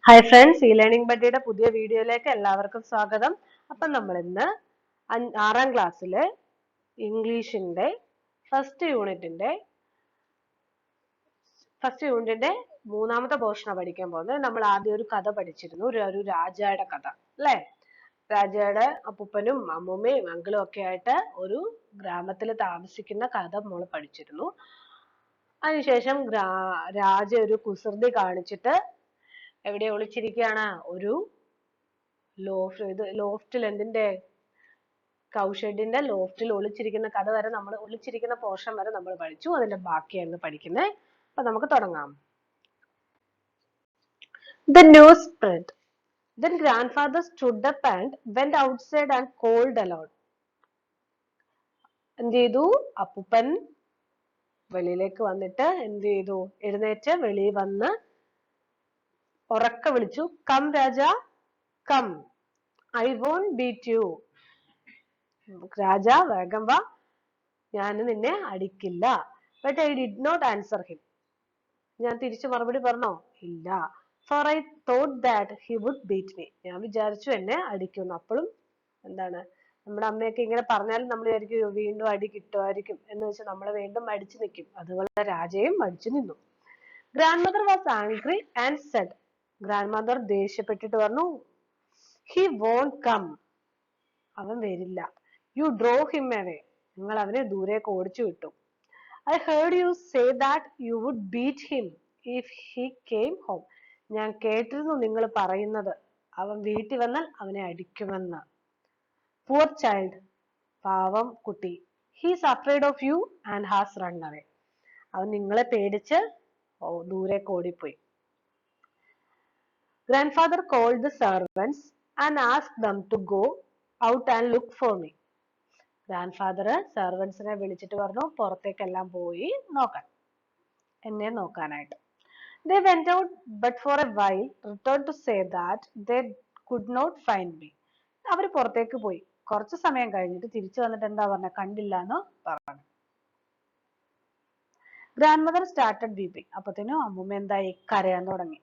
Hi friends, ഈ learning ബഡ്ഡിയുടെ പുതിയ വീഡിയോയിലേക്ക് എല്ലാവർക്കും സ്വാഗതം. അപ്പം നമ്മൾ ഇന്ന് 6ാം ക്ലാസ്സിലെ ഇംഗ്ലീഷിന്റെ ഫസ്റ്റ് യൂണിറ്റിന്റെ മൂന്നാമത്തെ പോർഷനാണ് പഠിക്കാൻ പോകുന്നത്. നമ്മൾ ആദ്യം ഒരു കഥ പഠിച്ചിരുന്നു, ഒരു രാജയുടെ കഥ അല്ലേ? രാജയുടെ അപ്പൂപ്പനും അമ്മൂമ്മയും അങ്കിളും ഒക്കെ ആയിട്ട് ഒരു ഗ്രാമത്തിൽ താമസിക്കുന്ന കഥ നമ്മൾ പഠിച്ചിരുന്നു. അതിനുശേഷം രാജ ഒരു കുസൃതി കാണിച്ചിട്ട് എവിടെ ഒളിച്ചിരിക്കുകയാണ്? ഒരു ലോഫ്റ്റിൽ, എന്തിന്റെ? കൗഷെഡിന്റെ ലോഫ്റ്റിൽ ഒളിച്ചിരിക്കുന്ന കഥ വരെ നമ്മൾ ഒളിച്ചിരിക്കുന്ന പോർഷൻ വരെ നമ്മൾ പഠിച്ചു. അതിന്റെ ബാക്കിയാണ് പഠിക്കുന്നത്. അപ്പൊ നമുക്ക് തുടങ്ങാം. The news spread. Then grandfather stood up and went outside and called aloud. എന്ത് ചെയ്തു? അപ്പൂപ്പൻ വെളിയിലേക്ക് വന്നിട്ട് എന്ത് ചെയ്തു? എഴുന്നേറ്റ് വെളിയിൽ വന്ന് ഉറക്കെ വിളിച്ചു, come Raja, come, I won't beat you. Raja വേഗം വാ, ഞാൻ നിന്നെ അടിക്കില്ല. But I did not answer him. ഞാൻ തിരിച്ചു മറുപടി പറഞ്ഞോ? ഇല്ല. For I thought that he would beat me. ഞാൻ വിചാരിച്ചു എന്നെ അടിക്കുന്നു. അപ്പോഴും എന്താണ്, നമ്മുടെ അമ്മയൊക്കെ ഇങ്ങനെ പറഞ്ഞാലും നമ്മൾ വിചാരിക്കും വീണ്ടും അടി കിട്ടുമായിരിക്കും എന്ന് വെച്ചാൽ നമ്മളെ വീണ്ടും അടിച്ചു നിൽക്കും. അതുപോലെ രാജയും അടിച്ചു നിന്നു. Grand mother was angry and said. Grand mother ദേഷ്യപ്പെട്ടിട്ട് പറഞ്ഞു, ഹി വോണ്ട് കം. അവൻ വരില്ല. You drove him away. നിങ്ങൾ അവനെ ദൂരേക്ക് ഓടിച്ചു വിട്ടു. I heard you say that you would beat him if he came home. ഞാൻ കേട്ടിരുന്നു നിങ്ങൾ പറയുന്നത് അവൻ വീട്ടിൽ വന്നാൽ അവനെ അടിക്കുമെന്ന്. പുവർ ചൈൽഡ്, പാവം കുട്ടി. He's afraid of you and has run away. അവൻ നിങ്ങളെ പേടിച്ച് ദൂരേക്ക് ഓടിപ്പോയി. Grandfather called the servants and asked them to go out and look for me. Grandfather സെർവൻസിനെ വിളിച്ചിട്ട് പറഞ്ഞു, പുറത്തേക്കെല്ലാം പോയി നോക്കാൻ, എന്നെ നോക്കാനായിട്ട്. They went out but for a while returned to say that they could not find me. അവർ പുറത്തേക്ക് പോയി, കുറച്ചു സമയം കഴിഞ്ഞിട്ട് തിരിച്ചു വന്നിട്ട് എന്താ പറഞ്ഞ, കണ്ടില്ല എന്ന് പറഞ്ഞു. Grandmother started weeping. അപ്പത്തേനും അമ്മൂമ്മ എന്തായി, കരയാൻ തുടങ്ങി.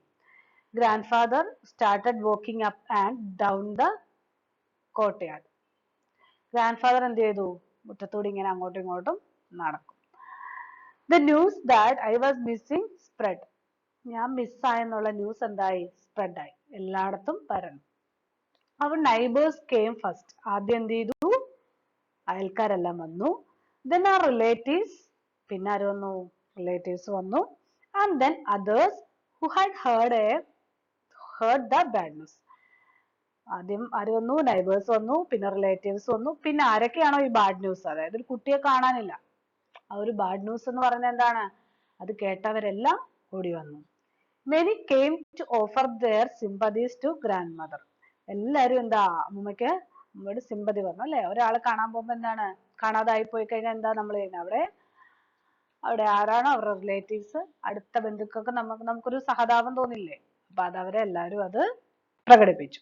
Grandfather started walking up and down the courtyard. Grandfather എന്ത് ചെയ്തു? മുറ്റത്തൂടി ഇങ്ങനെ അങ്ങോട്ടും ഇങ്ങോട്ടും നടക്കും. The news that I was missing spread. ഞാൻ മിസ്സായെന്നുള്ള ന്യൂസ് എന്തായി? സ്പ്രെഡ് ആയി, എല്ലായിടത്തും പരന്നു. Our neighbors came first. ആദ്യം എന്ത് ചെയ്തു? അയൽക്കാരെല്ലാം വന്നു. Then our relatives, പിന്നെ ആര് വന്നു? റിലേറ്റീവ്സ് വന്നു. And then others who had heard the bad news. ആദ്യം ആര് വന്നു? നൈബേഴ്സ് വന്നു, പിന്നെ റിലേറ്റീവ്സ് വന്നു, പിന്നെ ആരൊക്കെയാണോ ഈ ബാഡ് ന്യൂസ്, അതായത് ഒരു കുട്ടിയെ കാണാനില്ല, ആ ഒരു ബാഡ് ന്യൂസ് എന്ന് പറയുന്നത് എന്താണ്? അത് കേട്ടവരെല്ലാം ഓടി വന്നു. Many came to offer their sympathies to grandmother. എല്ലാരും എന്താ, അമ്മയുടെ സിമ്പതി പറഞ്ഞു അല്ലെ? ഒരാളെ കാണാൻ പോകുമ്പോ എന്താണ്, കാണാതായി പോയി കഴിഞ്ഞാൽ എന്താ നമ്മൾ ചെയ്യുന്നത്? അവിടെ ആരാണോ അവരുടെ റിലേറ്റീവ്സ്, അടുത്ത ബന്ധുക്കൾക്ക് നമുക്കൊരു സഹതാപം തോന്നില്ലേ? അപ്പൊ അതവരെ എല്ലാരും അത് പ്രകടിപ്പിച്ചു.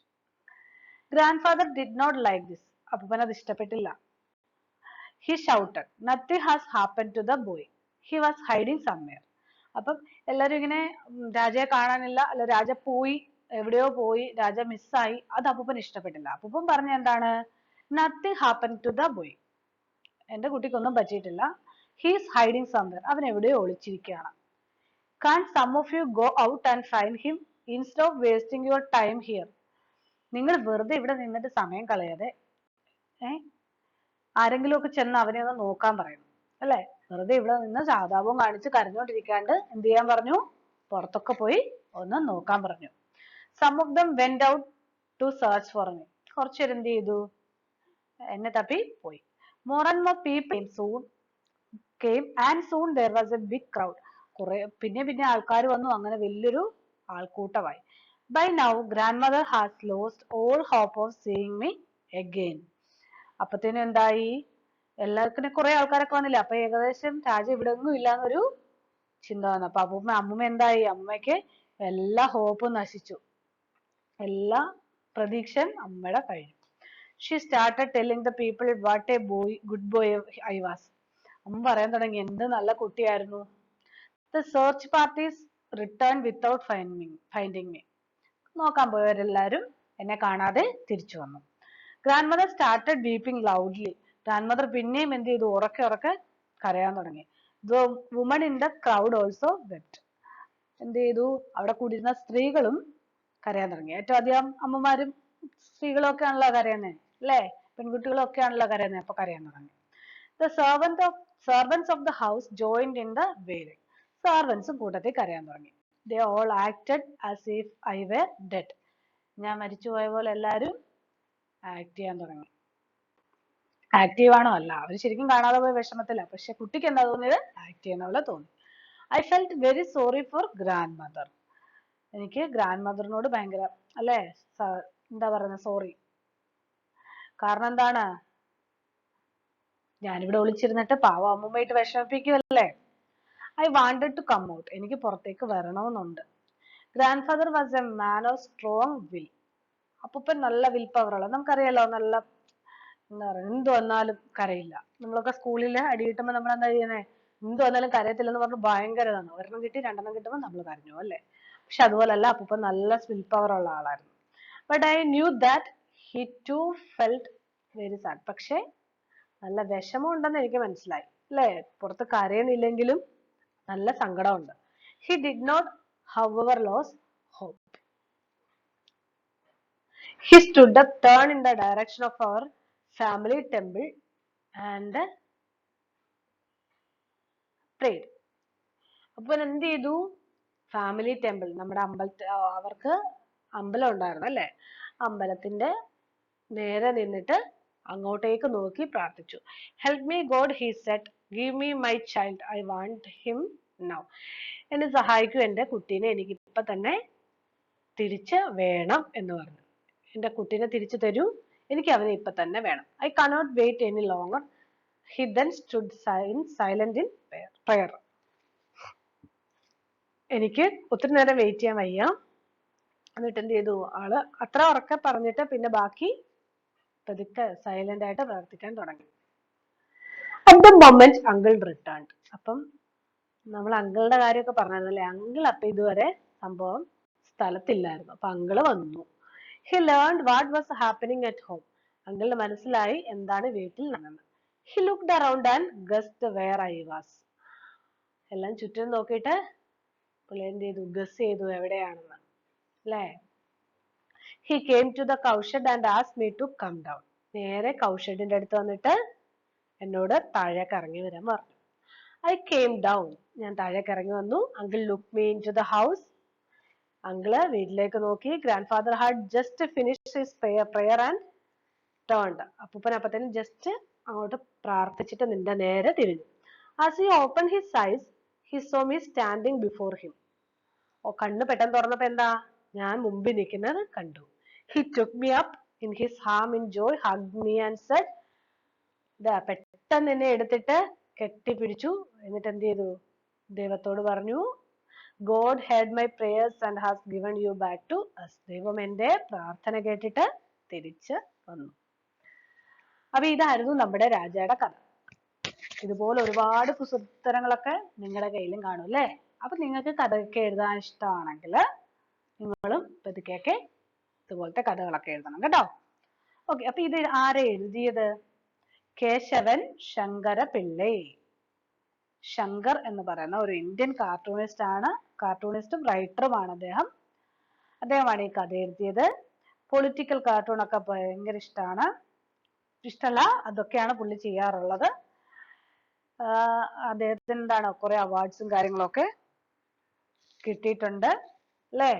Grandfather did not like this. അപ്പൂപ്പൻ അത് ഇഷ്ടപ്പെട്ടില്ല. He shouted, nothing has happened to the boy. He was hiding somewhere. അപ്പം എല്ലാരും ഇങ്ങനെ രാജയെ കാണാനില്ല, അല്ല രാജ പോയി, എവിടെയോ പോയി, രാജ മിസ്സായി, അത് അപ്പൂപ്പൻ ഇഷ്ടപ്പെട്ടില്ല. അപ്പൂപ്പൻ പറഞ്ഞ എന്താണ്? Nothing happen to the boy. എന്റെ കുട്ടിക്കൊന്നും പറ്റിയിട്ടില്ല. He's hiding somewhere. അവൻ എവിടെയോ ഒളിച്ചിരിക്കുകയാണ്. Can some of you go out and find him instead of wasting your time here. നിങ്ങൾ വെറുതെ ഇവിടെ നിന്നിട്ട് സമയം കളയാതെ ആരെങ്കിലും ഒക്കെ ചെന്ന് അവനെ ഒന്ന് നോക്കാൻ പറയുന്നു അല്ലെ? വെറുതെ ഇവിടെ നിന്ന് സാതാപവും കാണിച്ച് കരഞ്ഞോണ്ടിരിക്കാണ്ട് എന്ത് ചെയ്യാൻ പറഞ്ഞു? പുറത്തൊക്കെ പോയി ഒന്ന് നോക്കാൻ പറഞ്ഞു. Some of them went out to search for me. കുറച്ചുപേര് എന്ത് ചെയ്തു? എന്നെ തപ്പി പോയി. More and more people soon came and soon there was a big crowd. പിന്നെ ആൾക്കാർ വന്നു, അങ്ങനെ വലിയൊരു ആൾക്കൂട്ടമായി. By now, grandmother has lost all hope of seeing me again. അപ്പത്തേനും എന്തായി? എല്ലാവർക്കും കുറെ ആൾക്കാരൊക്കെ വന്നില്ല. അപ്പൊ ഏകദേശം രാജ ഇവിടെ ഒന്നും ഇല്ലാന്നൊരു ചിന്ത വന്നു. അപ്പൊ അമ്മൂമ്മ എന്തായി? അമ്മയ്ക്ക് എല്ലാ ഹോപ്പും നശിച്ചു, എല്ലാ പ്രതീക്ഷയും അമ്മയുടെ കഴിഞ്ഞു. She started telling the people what a good boy I was. അമ്മ പറയാൻ തുടങ്ങി, എന്ത് നല്ല കുട്ടിയായിരുന്നു. The search parties returned without finding me. നോക്കാൻ പോയവരെല്ലാവരും എന്നെ കാണാതെ തിരിച്ചു വന്നു. Grand mother started weeping loudly. Grand mother പിന്നെയും എന്ത് ചെയ്തു? ഉറക്കെ ഉറക്കെ കരയാൻ തുടങ്ങി. The woman in the crowd also wept. എന്ത് ചെയ്തു? അവിടെ കൂടിയിരുന്ന സ്ത്രീകളും കരയാൻ തുടങ്ങി. ഏറ്റവും അധികം അമ്മമാരും സ്ത്രീകളും ഒക്കെ ആണല്ലോ കരയുന്നത്, അല്ലേ? പെൺകുട്ടികളും ഒക്കെ ആണല്ലോ കരയുന്നത്. അപ്പൊ കരയാൻ തുടങ്ങി. The servants of the house joined in the wailing. Servants കൂട്ടത്തിൽ കരയാൻ തുടങ്ങി. They all acted as if I were dead. ഞാൻ മരിച്ചുപോയ പോലെ എല്ലാവരും ആക്ട് ചെയ്യാൻ തുടങ്ങി. ആക്റ്റീവ് ആണോ? അല്ല, അവർ ശരിക്കും കാണാതെ പോയ വിഷമത്തില്ല. പക്ഷെ കുട്ടിക്ക് എന്താ തോന്നിയത്? ആക്ട് ചെയ്യുന്ന പോലെ തോന്നി. I felt very sorry for grandmother. എനിക്ക് ഗ്രാൻഡ് മദറിനോട് ഭയങ്കര, അല്ലേ, എന്താ പറയുന്നത്, സോറി. കാരണം എന്താണ്? ഞാനിവിടെ ഒളിച്ചിരുന്നിട്ട് പാവം അമ്മൂമ്മയായിട്ട് വിഷമിപ്പിക്കുമല്ലേ. I wanted to come out. എനിക്ക് പുറത്തേക്ക് വരണമെന്നുണ്ട്. Grand father was a man of strong will. അപ്പൂപ്പൻ നല്ല വിൽ പവർ ഉള്ള, നമുക്കറിയാലോ, നല്ല എന്താ പറയുക, എന്ത് വന്നാലും കരയില്ല. നമ്മളൊക്കെ സ്കൂളിൽ അടി കിട്ടുമ്പോൾ നമ്മൾ എന്താ ചെയ്യുന്നത്? എന്ത് വന്നാലും കരയത്തില്ലെന്ന് പറഞ്ഞ് ഭയങ്കരതാണ്. ഒരെണ്ണം കിട്ടി, രണ്ടെണ്ണം കിട്ടുമ്പോൾ നമ്മൾ കരഞ്ഞു, അല്ലേ? പക്ഷെ അതുപോലല്ല, അപ്പൂപ്പൻ നല്ല വിൽ പവർ ഉള്ള ആളായിരുന്നു. But I knew that he too felt very sad. പക്ഷെ നല്ല വിഷമം ഉണ്ടെന്ന് എനിക്ക് മനസ്സിലായി, അല്ലേ? പുറത്ത് കരയുന്നില്ലെങ്കിലും നല്ല സങ്കടമുണ്ട്. He did not however lose hope. He stood up, turned in the direction of our family temple and prayed. അപ്പൊ എന്ത് ചെയ്തു? ഫാമിലി ടെമ്പിൾ, നമ്മുടെ അവർക്ക് അമ്പലം ഉണ്ടായിരുന്നു, അല്ലെ? അമ്പലത്തിന്റെ നേരെ നിന്നിട്ട് അങ്ങോട്ടേക്ക് നോക്കി പ്രാർത്ഥിച്ചു. Help me God, he said, give me my child, I want him now. എന്നെ സഹായിക്കൂ, എന്റെ കുട്ടീനെ എനിക്ക് ഇപ്പൊ തന്നെ തിരിച്ച് വേണം എന്ന് പറഞ്ഞു. എന്റെ കുട്ടീനെ തിരിച്ചു തരൂ, എനിക്ക് അവനെ ഇപ്പൊ തന്നെ വേണം. I cannot wait any longer. He then stood silent in prayer. എനിക്ക് ഒത്തിരി നേരം വെയിറ്റ് ചെയ്യാൻ വയ്യ. എന്നിട്ട് എന്ത് ചെയ്തു? ആള് അത്ര ഉറക്കെ പറഞ്ഞിട്ട് പിന്നെ ബാക്കി പതുക്കെ സൈലന്റ് ആയിട്ട് പ്രാർത്ഥിക്കാൻ തുടങ്ങി. At the moment uncle returned. അപ്പം നമ്മൾ അങ്കിളുടെ കാര്യമൊക്കെ പറഞ്ഞല്ലേ, അങ്കിൾ അപ്പൊ ഇതുവരെ സംഭവം സ്ഥലത്തില്ലായിരുന്നു. അപ്പൊ അങ്കിള് വന്നു. He learned what was happening at home. അങ്കിളിന് മനസ്സിലായി എന്താണ് വീട്ടിൽ നടന്നത്. He looked around and guessed where I was. എല്ലാം ചുറ്റും നോക്കിയിട്ട് പുള്ളി എന്ത് ചെയ്തു? ഗസ് ചെയ്തു എവിടെയാണെന്ന്, അല്ലേ? He came to the cowshed and asked me to come down. നേരെ കൗഷെഡിന്റെ അടുത്ത് വന്നിട്ട് എന്നോട് താഴേക്ക് ഇറങ്ങി വരാൻ പറഞ്ഞു. I came down. ഞാൻ താഴേക്ക് ഇറങ്ങി വന്നു. Uncle look me in to the house. Uncle വീട്ടിലേക്ക് നോക്കി. Grandfather had just finished his prayer and turned. അപ്പൂപ്പൻ അപ്പത്തേനും ജസ്റ്റ് അങ്ങോട്ട് പ്രാർത്ഥിച്ചിട്ട് നിന്റെ നേരെ തിരിഞ്ഞു. As he open his eyes, he saw me standing before him. ഓ, കണ്ണ് പെട്ടെന്ന് തുറന്നപ്പോ എന്താ? ഞാൻ മുമ്പിൽ നിൽക്കുന്നത് കണ്ടു. He took me up in his ഹാം in joy, hugged me and said. പെട്ടെന്ന് എന്നെ എടുത്തിട്ട് കെട്ടിപ്പിടിച്ചു. എന്നിട്ട് എന്ത് ചെയ്തു? ദൈവത്തോട് പറഞ്ഞു, God heard my prayers and has given you back to us. ദൈവം എന്റെ പ്രാർത്ഥന കേട്ടിട്ട് തിരിച്ച് വന്നു. അപ്പൊ ഇതായിരുന്നു നമ്മുടെ രാജയുടെ കഥ. ഇതുപോലെ ഒരുപാട് പുസ്തകങ്ങളൊക്കെ നിങ്ങളുടെ കയ്യിലും കാണും, അല്ലേ? അപ്പൊ നിങ്ങൾക്ക് കഥയൊക്കെ എഴുതാൻ ഇഷ്ടമാണെങ്കിൽ നിങ്ങളും പതുക്കെയൊക്കെ ഇതുപോലത്തെ കഥകളൊക്കെ എഴുതണം കേട്ടോ. ഓക്കെ, അപ്പൊ ഇത് ആരെ എഴുതിയത്? കേശവൻ ശങ്കര പിള്ളൈ. ശങ്കർ എന്ന് പറയുന്ന ഒരു ഇന്ത്യൻ കാർട്ടൂണിസ്റ്റ് ആണ്. കാർട്ടൂണിസ്റ്റും റൈറ്ററുമാണ് അദ്ദേഹം. അദ്ദേഹമാണ് ഈ കഥ എഴുതിയത്. പൊളിറ്റിക്കൽ കാർട്ടൂൺ ഒക്കെ ഭയങ്കര ഇഷ്ടമാണ്. ഇഷ്ടമല്ല, അതൊക്കെയാണ് പുള്ളി ചെയ്യാറുള്ളത്. അദ്ദേഹത്തിന് എന്താണ് കുറെ അവാർഡ്സും കാര്യങ്ങളൊക്കെ കിട്ടിയിട്ടുണ്ട്, അല്ലേ?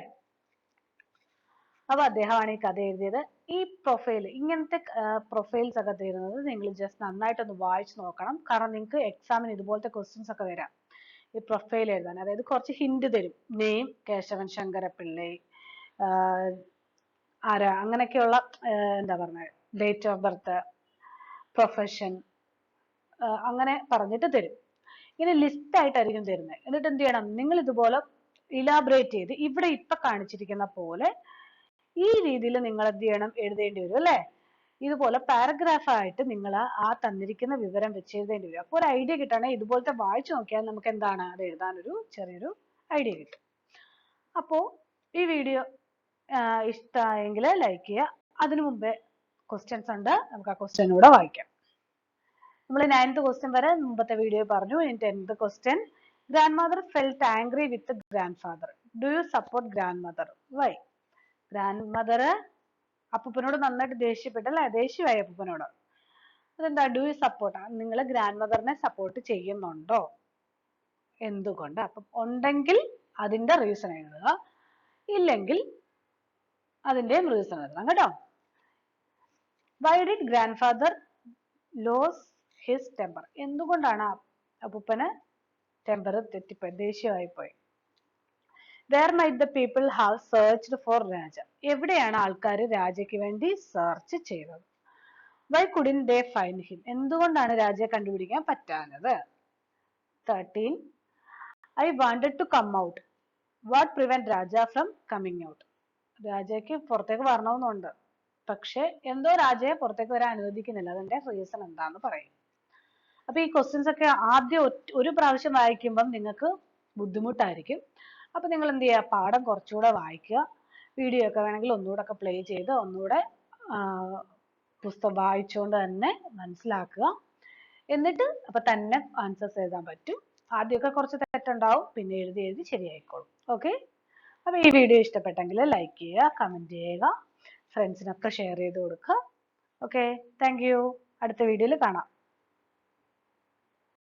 അപ്പൊ അദ്ദേഹമാണ് ഈ കഥ എഴുതിയത്. ഈ പ്രൊഫൈൽ, ഇങ്ങനത്തെ പ്രൊഫൈൽസ് ഒക്കെ തരുന്നത് നിങ്ങൾ ജസ്റ്റ് നന്നായിട്ടൊന്ന് വായിച്ചു നോക്കണം. കാരണം നിങ്ങൾക്ക് എക്സാമിന് ഇതുപോലത്തെ ക്വസ്റ്റ്യൻസ് ഒക്കെ വരാം ഈ പ്രൊഫൈൽ എഴുതാൻ. അതായത് കുറച്ച് ഹിന്റ് തരും. നെയിം കേശവൻ ശങ്കര പിള്ളൈ, ആരാ, അങ്ങനെയൊക്കെയുള്ള എന്താ പറയുക, ഡേറ്റ് ഓഫ് ബർത്ത്, പ്രൊഫഷൻ, അങ്ങനെ പറഞ്ഞിട്ട് തരും. ഇങ്ങനെ ലിസ്റ്റ് ആയിട്ടായിരിക്കും തരുന്നത്. എന്നിട്ട് എന്ത് ചെയ്യണം? നിങ്ങൾ ഇതുപോലെ ഇലാബറേറ്റ് ചെയ്ത് ഇവിടെ ഇപ്പൊ കാണിച്ചിരിക്കുന്ന പോലെ ഈ രീതിയിൽ നിങ്ങൾ എന്ത് ചെയ്യണം? എഴുതേണ്ടി വരും, അല്ലേ? ഇതുപോലെ പാരഗ്രാഫ് ആയിട്ട് നിങ്ങൾ ആ തന്നിരിക്കുന്ന വിവരം വെച്ച് എഴുതേണ്ടി വരും. അപ്പോൾ ഒരു ഐഡിയ കിട്ടണമെങ്കിൽ ഇതുപോലത്തെ വായിച്ചു നോക്കിയാൽ നമുക്ക് എന്താണ് അത് എഴുതാനൊരു ചെറിയൊരു ഐഡിയ കിട്ടും. അപ്പോൾ ഈ വീഡിയോ ഇഷ്ടമായെങ്കിൽ ലൈക്ക് ചെയ്യുക. അതിനു മുമ്പേ ക്വസ്റ്റ്യൻസ് ഉണ്ട്, നമുക്ക് ആ ക്വസ്റ്റ്യൻ കൂടെ വായിക്കാം. നമ്മൾ 9th ക്വസ്റ്റ്യൻ വരെ മുമ്പത്തെ വീഡിയോ പറഞ്ഞു. ഇനി 10th question. Grand mother felt angry with grand father. Do you support grand mother? Why? ഗ്രാൻഡ് മദർ അപ്പൂപ്പനോട് നന്നായിട്ട് ദേഷ്യപ്പെട്ടല്ലേ, ദേഷ്യമായി അപ്പൂപ്പനോട്. അതെന്താ? ഡു യു സപ്പോർട്ട്, നിങ്ങൾ ഗ്രാൻഡ് മദറിനെ സപ്പോർട്ട് ചെയ്യുന്നുണ്ടോ, എന്തുകൊണ്ട്? അപ്പം ഉണ്ടെങ്കിൽ അതിന്റെ റീസൺ എഴുതുക, ഇല്ലെങ്കിൽ അതിന്റെയും റീസൺ എഴുതണം കേട്ടോ. Why did grand father lose his temper? എന്തുകൊണ്ടാണ് അപ്പൂപ്പന് ടെമ്പർ തെറ്റിപ്പോയി, ദേഷ്യമായി പോയി? Where might the people have searched for Raja? എവിടെയാണ് ആൾക്കാർ രാജയ്ക്ക് വേണ്ടി സെർച്ച് ചെയ്തത്? Why couldn't they find him? എന്തുകൊണ്ടാണ് രാജയെ കണ്ടുപിടിക്കാൻ പറ്റാഞ്ഞത്? 13. I wanted to come out. What prevent Raja from coming out? രാജയ്ക്ക് പുറത്തേക്ക് വരണമെന്നുണ്ട്, പക്ഷെ എന്തോ രാജയെ പുറത്തേക്ക് വരാൻ അനുവദിക്കുന്നില്ല. അതിന്റെ റീസൺ എന്താന്ന് പറയും. അപ്പൊ ഈ ക്വസ്റ്റ്യൻസ് ഒക്കെ ആദ്യം ഒരു പ്രാവശ്യം വായിക്കുമ്പം നിങ്ങൾക്ക് ബുദ്ധിമുട്ടായിരിക്കും. അപ്പൊ നിങ്ങൾ എന്ത് ചെയ്യുക, പാഠം കുറച്ചുകൂടെ വായിക്കുക. വീഡിയോ ഒക്കെ വേണമെങ്കിൽ ഒന്നുകൂടെ ഒക്കെ പ്ലേ ചെയ്ത് ഒന്നുകൂടെ പുസ്തകം വായിച്ചുകൊണ്ട് തന്നെ മനസ്സിലാക്കുക. എന്നിട്ട് അപ്പൊ തന്നെ ആൻസേഴ്സ് എഴുതാൻ പറ്റും. ആദ്യമൊക്കെ കുറച്ച് തെറ്റുണ്ടാവും, പിന്നെ എഴുതി എഴുതി ശരിയായിക്കോളും. ഓക്കെ. അപ്പൊ ഈ വീഡിയോ ഇഷ്ടപ്പെട്ടെങ്കിൽ ലൈക്ക് ചെയ്യുക, കമന്റ് ചെയ്യുക, ഫ്രണ്ട്സിനൊക്കെ ഷെയർ ചെയ്ത് കൊടുക്കുക. Okay, thank you. അടുത്ത വീഡിയോയിൽ കാണാം.